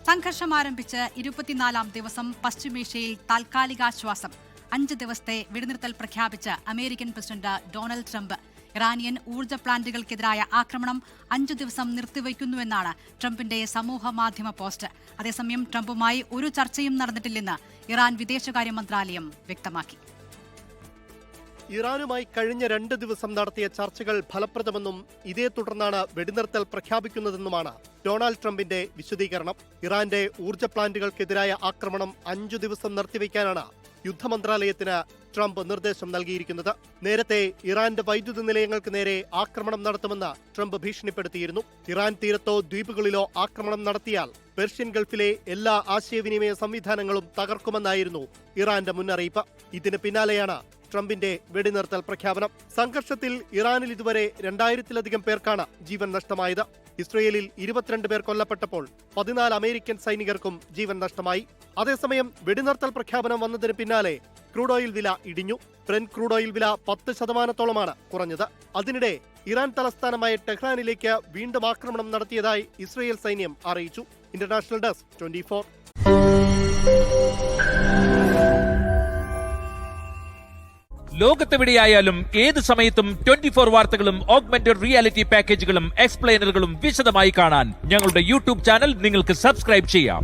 സംഘർഷം ആരംഭിച്ച് 24-ാം ദിവസം പശ്ചിമേഷ്യയിൽ താൽക്കാലികാശ്വാസം. 5 ദിവസത്തെ വെടിനിർത്തൽ പ്രഖ്യാപിച്ച് American president Donald Trump. Iranian ഊർജ്ജ പ്ലാന്റുകൾക്കെതിരായ ആക്രമണം 5 ദിവസം നിർത്തിവയ്ക്കുന്നുവെന്നാണ് ട്രംപിന്റെ സമൂഹ മാധ്യമ പോസ്റ്റ്. അതേസമയം ട്രംപുമായി ഒരു ചർച്ചയും നടന്നിട്ടില്ലെന്ന് ഇറാൻ വിദേശകാര്യ മന്ത്രാലയം വ്യക്തമാക്കി. ഇറാനുമായി കഴിഞ്ഞ 2 ദിവസം നടത്തിയ ചർച്ചകൾ ഫലപ്രദമെന്നും ഇതേ തുടർന്നാണ് വെടിനിർത്തൽ പ്രഖ്യാപിക്കുന്നതെന്നുമാണ് ഡൊണാൾഡ് ട്രംപിന്റെ വിശദീകരണം. ഇറാന്റെ ഊർജ്ജ പ്ലാന്റുകൾക്കെതിരായ ആക്രമണം 5 ദിവസം നിർത്തിവെക്കാനാണ് യുദ്ധമന്ത്രാലയത്തിന് ട്രംപ് നിർദ്ദേശം നൽകിയിരിക്കുന്നത്. നേരത്തെ ഇറാന്റെ വൈദ്യുത നിലയങ്ങൾക്ക് നേരെ ആക്രമണം നടത്തുമെന്ന് ട്രംപ് ഭീഷണിപ്പെടുത്തിയിരുന്നു. ഇറാൻ തീരത്തോ ദ്വീപുകളിലോ ആക്രമണം നടത്തിയാൽ പെർഷ്യൻ ഗൾഫിലെ എല്ലാ ആശയവിനിമയ സംവിധാനങ്ങളും തകർക്കുമെന്നായിരുന്നു ഇറാന്റെ മുന്നറിയിപ്പ്. ഇതിന് പിന്നാലെയാണ് ട്രംപിന്റെ വെടിനിർത്തൽ പ്രഖ്യാപനം. സംഘർഷത്തിൽ ഇറാനിൽ ഇതുവരെ 2000-ലധികം പേർക്കാണ് ജീവൻ നഷ്ടമായത്. ഇസ്രയേലിൽ 22 പേർ കൊല്ലപ്പെട്ടപ്പോൾ 14 അമേരിക്കൻ സൈനികർക്കും ജീവൻ നഷ്ടമായി. അതേസമയം വെടിനിർത്തൽ പ്രഖ്യാപനം വന്നതിന് പിന്നാലെ ക്രൂഡ് ഓയിൽ വില ഇടിഞ്ഞു. ബ്രെന്റ് ക്രൂഡ് ഓയിൽ വില 10%-ഓളമാണ് കുറഞ്ഞത്. അതിനിടെ ഇറാൻ തലസ്ഥാനമായ ടെഹ്റാനിലേക്ക് വീണ്ടും ആക്രമണം നടത്തിയതായി ഇസ്രയേൽ സൈന്യം അറിയിച്ചു. International desk 24. ലോകത്തെവിടെയായാലും ഏത് സമയത്തും 24 വാർത്തകളും ഓഗ്മെന്റഡ് റിയാലിറ്റി പാക്കേജുകളും എക്സ്പ്ലെയിനറുകളും വിശദമായി കാണാൻ ഞങ്ങളുടെ യൂട്യൂബ് ചാനൽ നിങ്ങൾക്ക് സബ്സ്ക്രൈബ് ചെയ്യാം.